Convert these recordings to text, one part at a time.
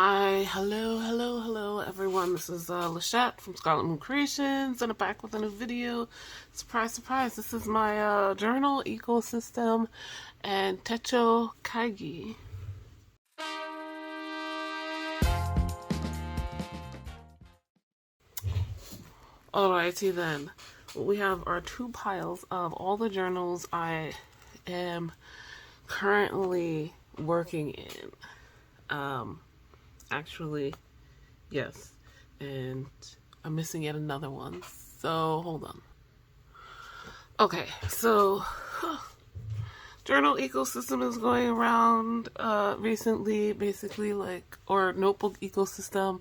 Hi, hello everyone. This is Lachette from Scarlet Moon Creations, and I'm back with a new video. Surprise, surprise, this is my journal, ecosystem, and Techo Kaigi. Alrighty then, what we have are two piles of all the journals I am currently working in. Actually, yes, and I'm missing yet another one, so hold on. Okay, so journal ecosystem is going around recently, basically or notebook ecosystem,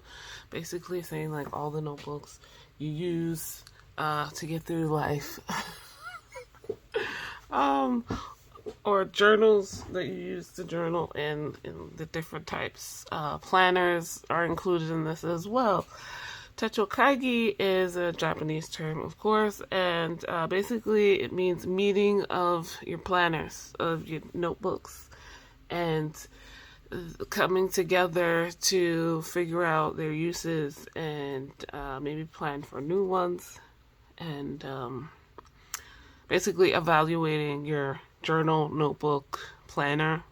basically saying like all the notebooks you use to get through life. Or journals that you use to journal in the different types. Planners are included in this as well. Techo Kaigi is a Japanese term, of course, and basically it means meeting of your planners, of your notebooks, and coming together to figure out their uses and maybe plan for new ones, and basically evaluating your journal, notebook, planner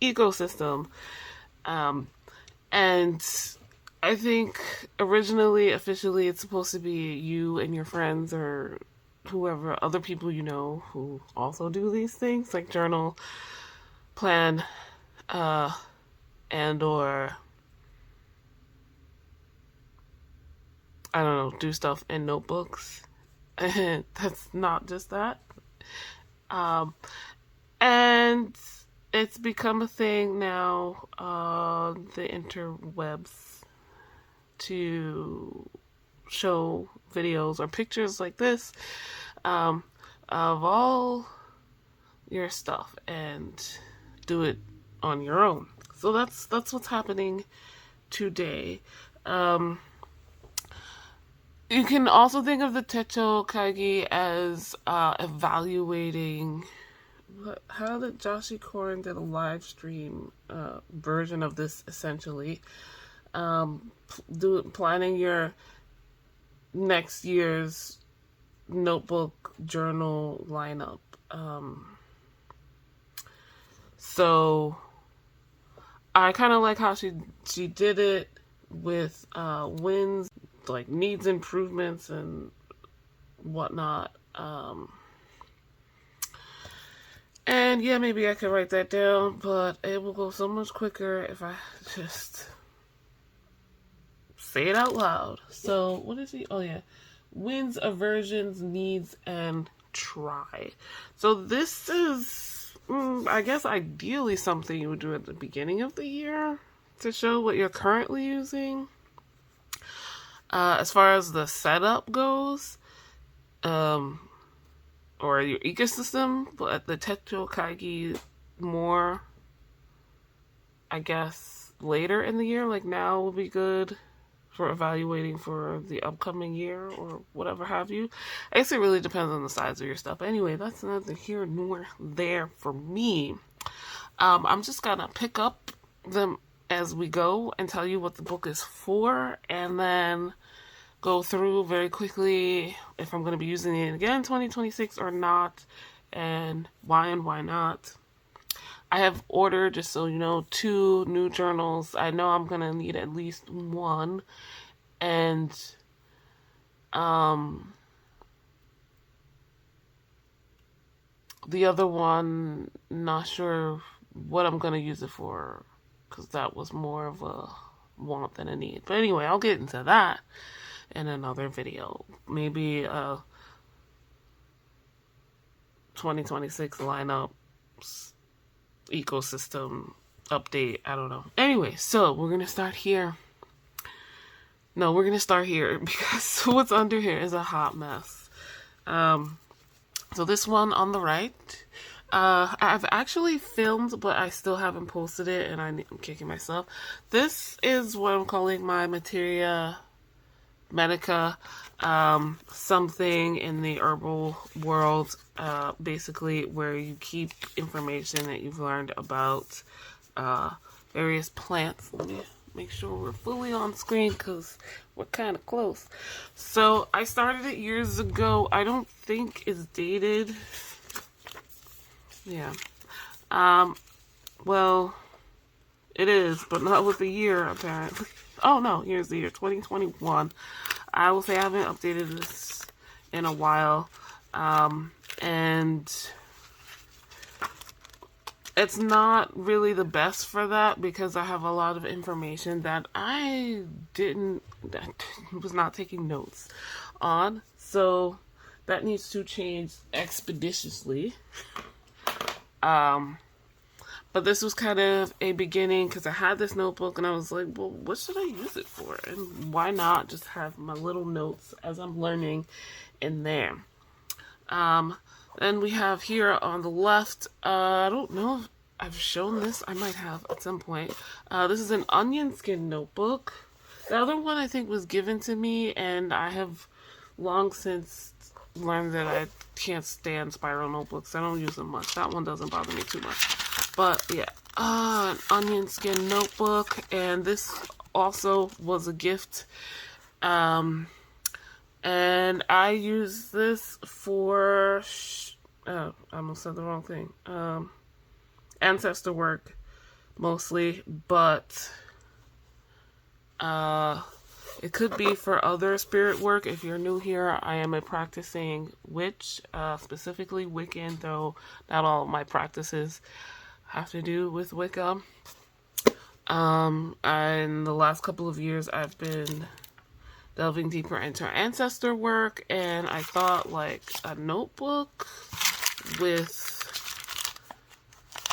ecosystem. And I think originally, officially, it's supposed to be you and your friends or whoever, other people you know who also do these things, like journal, plan, and or I don't know, do stuff in notebooks. And that's not just that. And it's become a thing now, the interwebs, to show videos or pictures like this of all your stuff and do it on your own. So that's what's happening today. You can also think of the Techo Kaigi as evaluating. How did Joshi Koren did a live stream version of this, essentially planning your next year's notebook journal lineup. So I kind of like how she did it with wins, like needs improvements and whatnot. And yeah, maybe I could write that down, but it will go so much quicker if I just say it out loud. So, what is he? Oh yeah. Wins, aversions, needs, and try. So this is, I guess, ideally something you would do at the beginning of the year to show what you're currently using. As far as the setup goes, or your ecosystem, but the Techo Kaigi more, I guess, later in the year, like now will be good for evaluating for the upcoming year or whatever have you. I guess it really depends on the size of your stuff. Anyway, that's neither here nor there for me. I'm just gonna pick up them as we go and tell you what the book is for, and then go through very quickly if I'm going to be using it again in 2026 or not, and why not. I have ordered, just so you know, 2 new journals. I know I'm going to need at least one, and the other one, not sure what I'm going to use it for, because that was more of a want than a need. But anyway, I'll get into that in another video. Maybe 2026 lineup ecosystem update. I don't know. Anyway, so we're gonna start here. No, we're gonna start here because what's under here is a hot mess. So this one on the right, I've actually filmed, but I still haven't posted it, and I'm kicking myself. This is what I'm calling my materia medica, something in the herbal world, basically where you keep information that you've learned about various plants. Let me make sure we're fully on screen because we're kind of close. So I started it years ago. I don't think it's dated. Yeah. Well, it is, but not with the year, apparently. Oh, no, here's the year, 2021. I will say I haven't updated this in a while. And it's not really the best for that because I have a lot of information that I was not taking notes on. So that needs to change expeditiously. But this was kind of a beginning because I had this notebook and I was like, well, what should I use it for? And why not just have my little notes as I'm learning in there? Then we have here on the left, I don't know if I've shown this. I might have at some point. This is an onion skin notebook. The other one I think was given to me, and I have long since learned that I can't stand spiral notebooks. I don't use them much. That one doesn't bother me too much. But yeah, an onion skin notebook, and this also was a gift. And I use this for, I almost said the wrong thing, ancestor work mostly, but it could be for other spirit work. If you're new here, I am a practicing witch, specifically Wiccan, though not all of my practices have to do with Wicca. In the last couple of years, I've been delving deeper into ancestor work, and I thought like a notebook with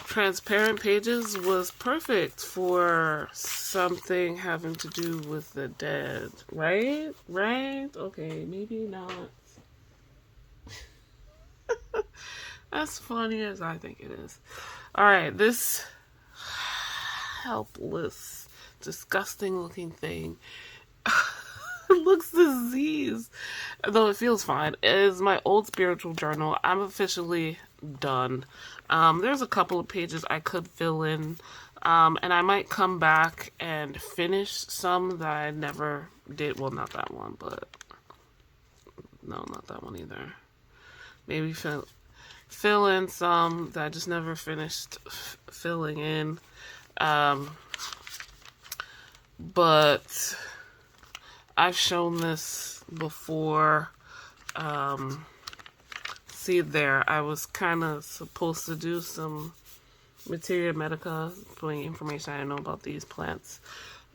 transparent pages was perfect for something having to do with the dead, right? Okay, maybe not. As funny as I think it is. Alright, this helpless, disgusting looking thing looks diseased, though it feels fine. It is my old spiritual journal. I'm officially done. There's a couple of pages I could fill in, and I might come back and finish some that I never did. Well, not that one, but no, not that one either. Maybe fill in some that I just never finished filling in. But I've shown this before. See there, I was kind of supposed to do some materia medica, putting information I know about these plants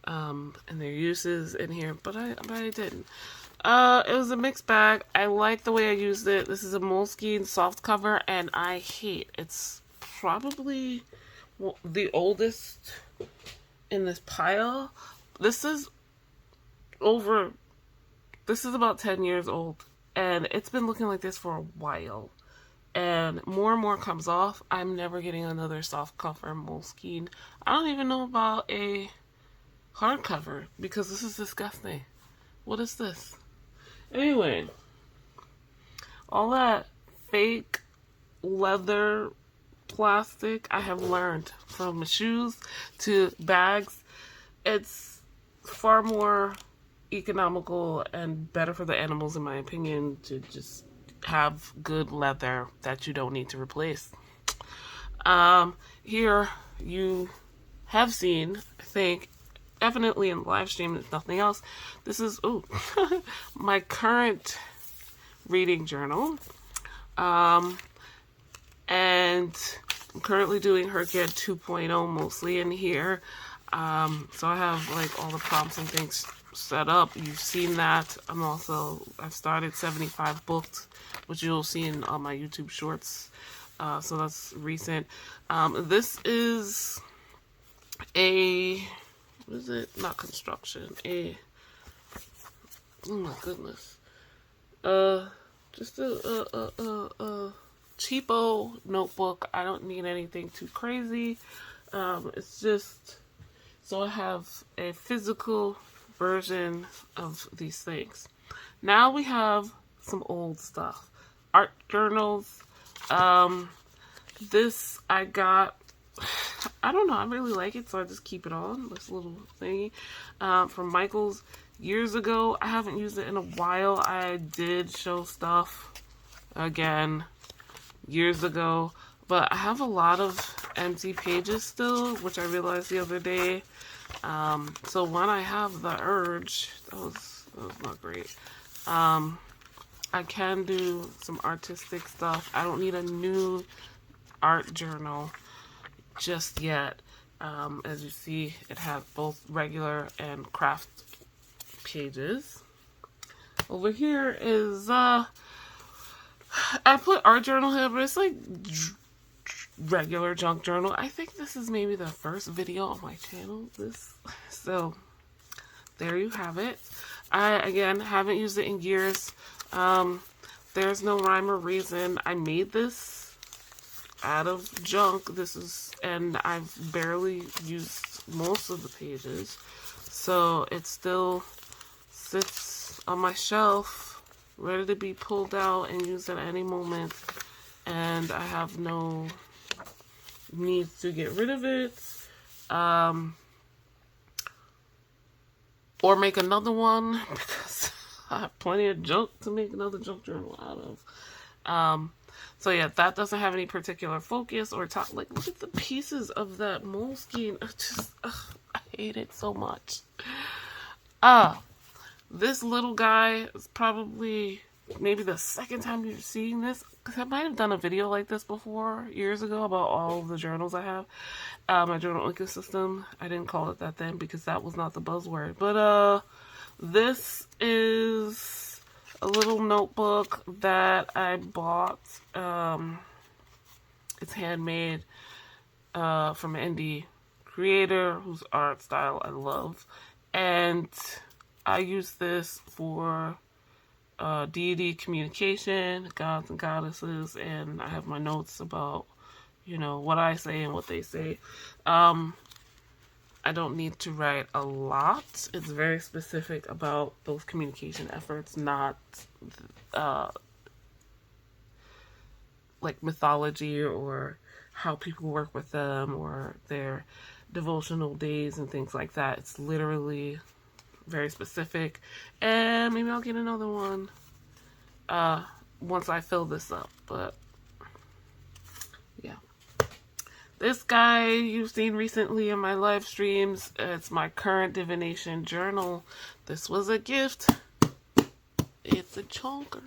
and their uses in here, but I didn't. It was a mixed bag. I like the way I used it. This is a Moleskine soft cover, and I hate. It's probably the oldest in this pile. This is about 10 years old, and it's been looking like this for a while, and more comes off. I'm never getting another soft cover Moleskine. I don't even know about a hardcover because this is disgusting. What is this? Anyway, all that fake leather plastic I have learned, from shoes to bags. It's far more economical and better for the animals, in my opinion, to just have good leather that you don't need to replace. Here you have seen, I think, definitely in the live stream, if nothing else, this is my current reading journal. And I'm currently doing Herkia 2.0 mostly in here. So I have like all the prompts and things set up. You've seen that. I've started 75 booked, which you'll see in all my YouTube shorts. So that's recent. This is what is it? Not construction. Oh my goodness. Just a cheapo notebook. I don't need anything too crazy. It's just so I have a physical version of these things. Now we have some old stuff. Art journals. This I got I don't know, I really like it, so I just keep it on, this little thingy. From Michael's years ago. I haven't used it in a while. I did show stuff again years ago, but I have a lot of empty pages still, which I realized the other day. So when I have the urge, that was not great. I can do some artistic stuff. I don't need a new art journal just yet. As you see, it has both regular and craft pages. Over here is, I put art journal here, but it's like regular junk journal. I think this is maybe the first video on my channel. So there you have it. I, again, haven't used it in years. There's no rhyme or reason. I made this out of junk. And I've barely used most of the pages. So it still sits on my shelf, ready to be pulled out and used at any moment. And I have no need to get rid of it. Or make another one, because I have plenty of junk to make another junk journal out of. So yeah, that doesn't have any particular focus or top. Like, look at the pieces of that Moleskine. I hate it so much. This little guy is probably maybe the second time you're seeing this, because I might have done a video like this before years ago about all of the journals I have. My journal ecosystem. I didn't call it that then because that was not the buzzword. But this is a little notebook that I bought. It's handmade from an indie creator whose art style I love. And I use this for deity communication, gods and goddesses, and I have my notes about, you know, what I say and what they say. I don't need to write a lot. It's very specific about those communication efforts, not like mythology or how people work with them or their devotional days and things like that. It's literally very specific. And maybe I'll get another one once I fill this up. But yeah. This guy you've seen recently in my live streams, it's my current divination journal. This was a gift. It's a chonker.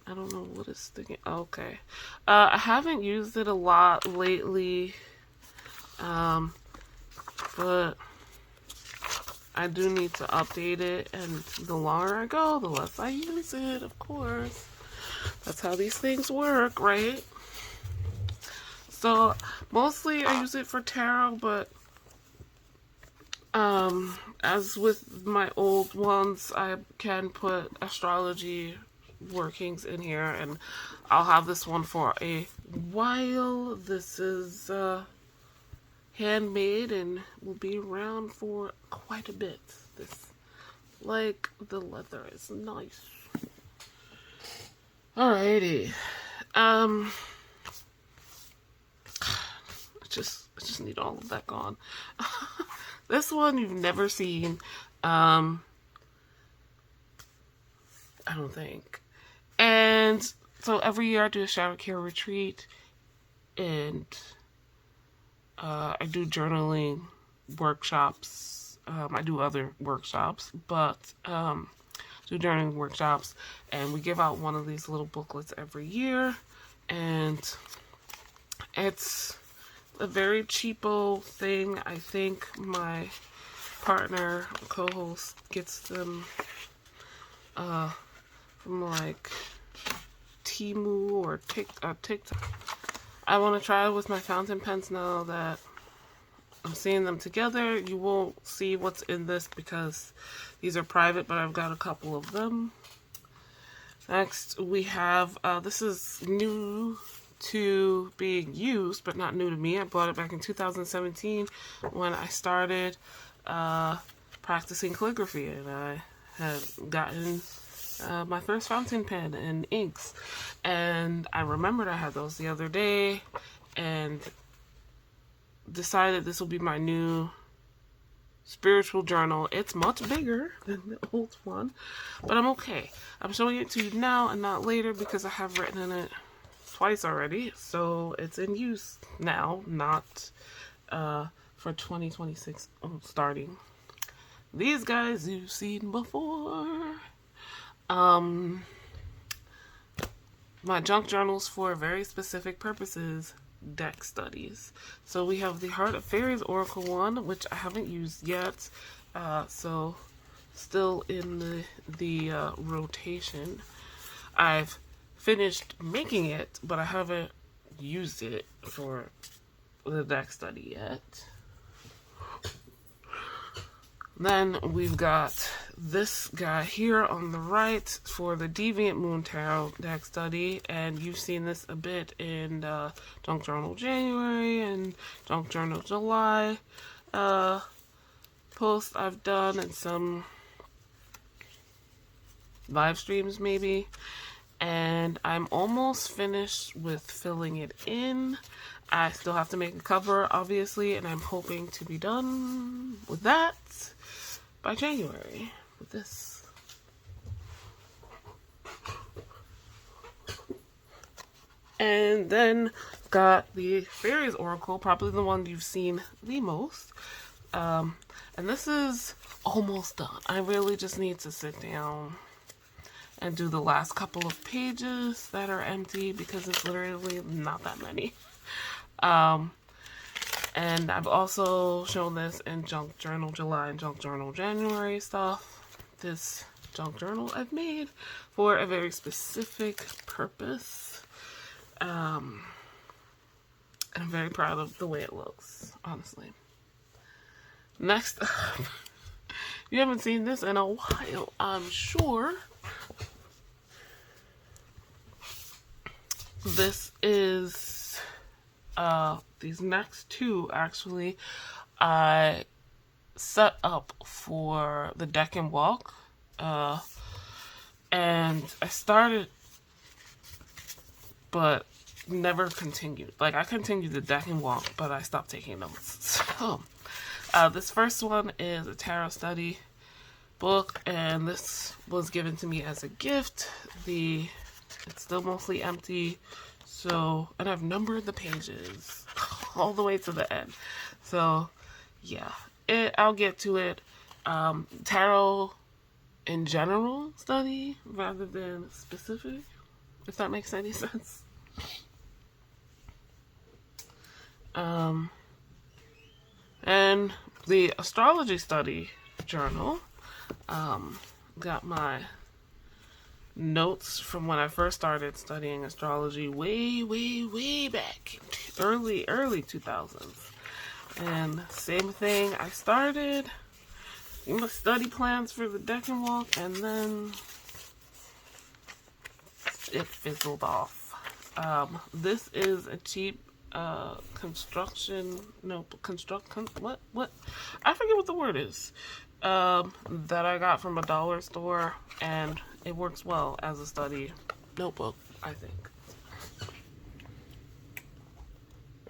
I don't know what it's sticking. Okay. I haven't used it a lot lately. But I do need to update it, and the longer I go, the less I use it, of course. That's how these things work, right? So, mostly I use it for tarot, but as with my old ones, I can put astrology workings in here, and I'll have this one for a while. This is handmade and will be around for quite a bit. Like, the leather is nice. Alrighty. I just need all of that gone. This one you've never seen. I don't think. And so every year I do a shower care retreat, and I do journaling workshops. I do other workshops, but do journaling workshops, and we give out one of these little booklets every year, and it's a very cheapo thing. I think my partner, co-host, gets them from like Temu or TikTok. I want to try it with my fountain pens now that I'm seeing them together. You won't see what's in this because these are private, but I've got a couple of them. Next, we have, this is new to being used, but not new to me. I bought it back in 2017 when I started practicing calligraphy, and I had gotten my first fountain pen and inks, and I remembered I had those the other day, and decided this will be my new spiritual journal. It's much bigger than the old one, but I'm okay. I'm showing it to you now and not later because I have written in it twice already, so it's in use now, not for 2026 starting. These guys you've seen before. My junk journals for very specific purposes, deck studies. So we have the Heart of Fairies Oracle one, which I haven't used yet, so still in the rotation. I've finished making it, but I haven't used it for the deck study yet. Then we've got this guy here on the right for the Deviant Moon Tarot deck study, and you've seen this a bit in Junk Journal January and Junk Journal July posts I've done, and some live streams maybe. And I'm almost finished with filling it in. I still have to make a cover, obviously, and I'm hoping to be done with that by January with this. And then got the Fairies Oracle, probably the one you've seen the most. And this is almost done. I really just need to sit down and do the last couple of pages that are empty because it's literally not that many. And I've also shown this in Junk Journal July and Junk Journal January stuff. This junk journal I've made for a very specific purpose. And I'm very proud of the way it looks, honestly. Next up, you haven't seen this in a while, I'm sure. This is these next two, actually, I set up for the deck and walk, and I started, but never continued. Like, I continued the deck and walk, but I stopped taking notes. So, this first one is a tarot study book, and this was given to me as a gift. It's still mostly empty. So, and I've numbered the pages all the way to the end. So, yeah, I'll get to it. Tarot in general study rather than specific, if that makes any sense. And the astrology study journal, got my notes from when I first started studying astrology way back, early 2000s. And same thing, I started my study plans for the deck and walk, and then it fizzled off. This is a cheap what? I forget what the word is. That I got from a dollar store, and it works well as a study notebook, I think.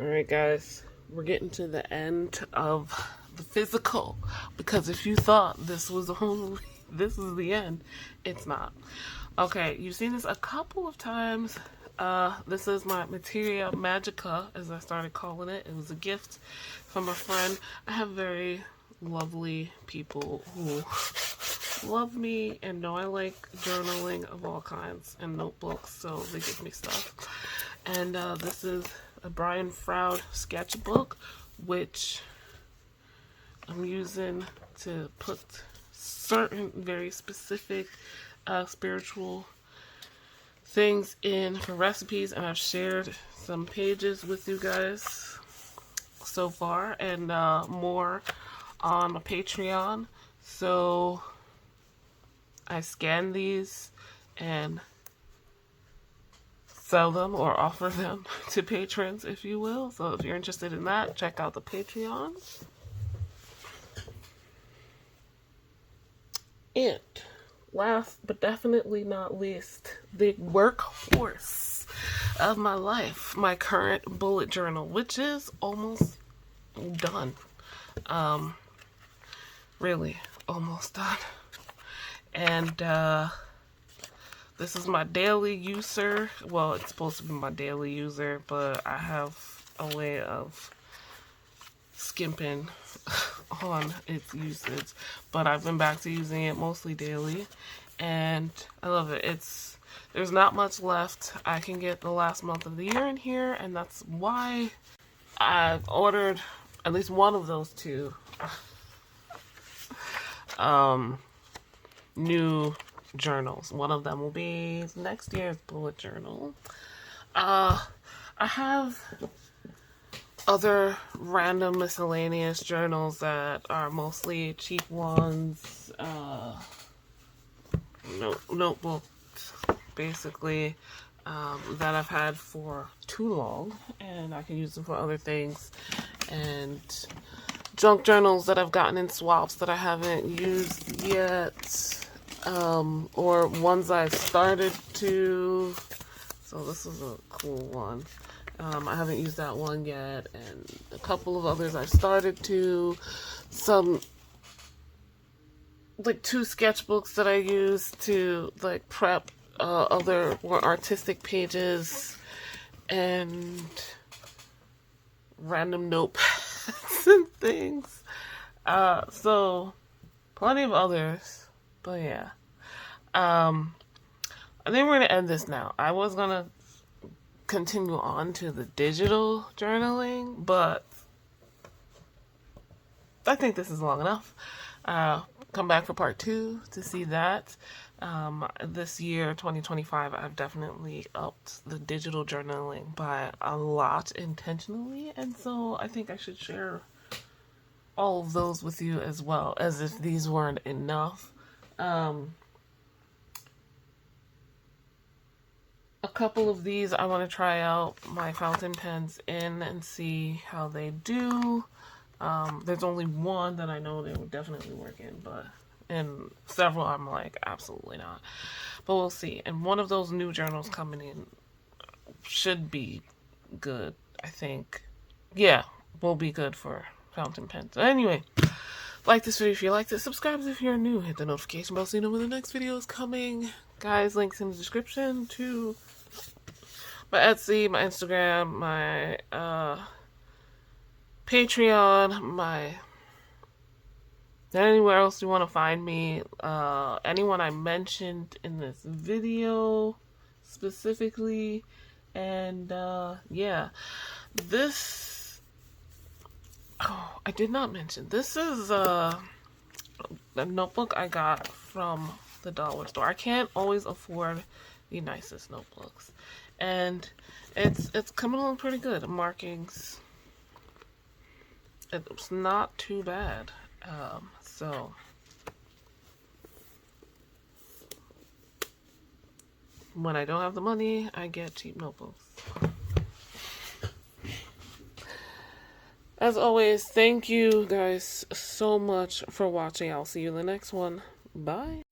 Alright guys, we're getting to the end of the physical, because if you thought this is the end, it's not. Okay, you've seen this a couple of times. This is my Materia Magica, as I started calling it. It was a gift from a friend. I have very lovely people who love me and know I like journaling of all kinds and notebooks, so they give me stuff. And this is a Brian Froud sketchbook, which I'm using to put certain very specific spiritual things in for recipes, and I've shared some pages with you guys so far, and more on my Patreon. So I scan these and sell them or offer them to patrons, if you will. So if you're interested in that, check out the Patreon. And last but definitely not least, the workhorse of my life, my current bullet journal, which is almost done. Really, almost done. And this is my daily user. Well, it's supposed to be my daily user, but I have a way of skimping on its usage. But I've been back to using it mostly daily, and I love it. There's not much left. I can get the last month of the year in here, and that's why I've ordered at least one of those two new journals. One of them will be next year's bullet journal. I have other random miscellaneous journals that are mostly cheap ones, notebooks, basically, that I've had for too long, and I can use them for other things, and junk journals that I've gotten in swaps that I haven't used yet, or ones I've started to. So this is a cool one. I haven't used that one yet, and a couple of others I've started to. Some, like 2 sketchbooks that I use to like prep other more artistic pages, and random notepads and things. So plenty of others, but yeah. I think we're gonna end this now. I was gonna continue on to the digital journaling, but I think this is long enough. Come back for part 2 to see that. This year, 2025, I've definitely upped the digital journaling by a lot intentionally, and so I think I should share all of those with you as well, as if these weren't enough. A couple of these I want to try out my fountain pens in and see how they do. There's only one that I know they would definitely work in, but in several I'm like, absolutely not. But we'll see. And one of those new journals coming in should be good, I think. Yeah, will be good for fountain pens. So anyway, like this video if you liked it. Subscribe if you're new. Hit the notification bell so you know when the next video is coming. Guys, links in the description to my Etsy, my Instagram, my Patreon, my anywhere else you want to find me, anyone I mentioned in this video specifically, and yeah, this, oh, I did not mention, this is a notebook I got from the dollar store. I can't always afford the nicest notebooks, and it's coming along pretty good. Markings, it's not too bad. So when I don't have the money, I get cheap notebooks. As always, thank you guys so much for watching. I'll see you in the next one. Bye.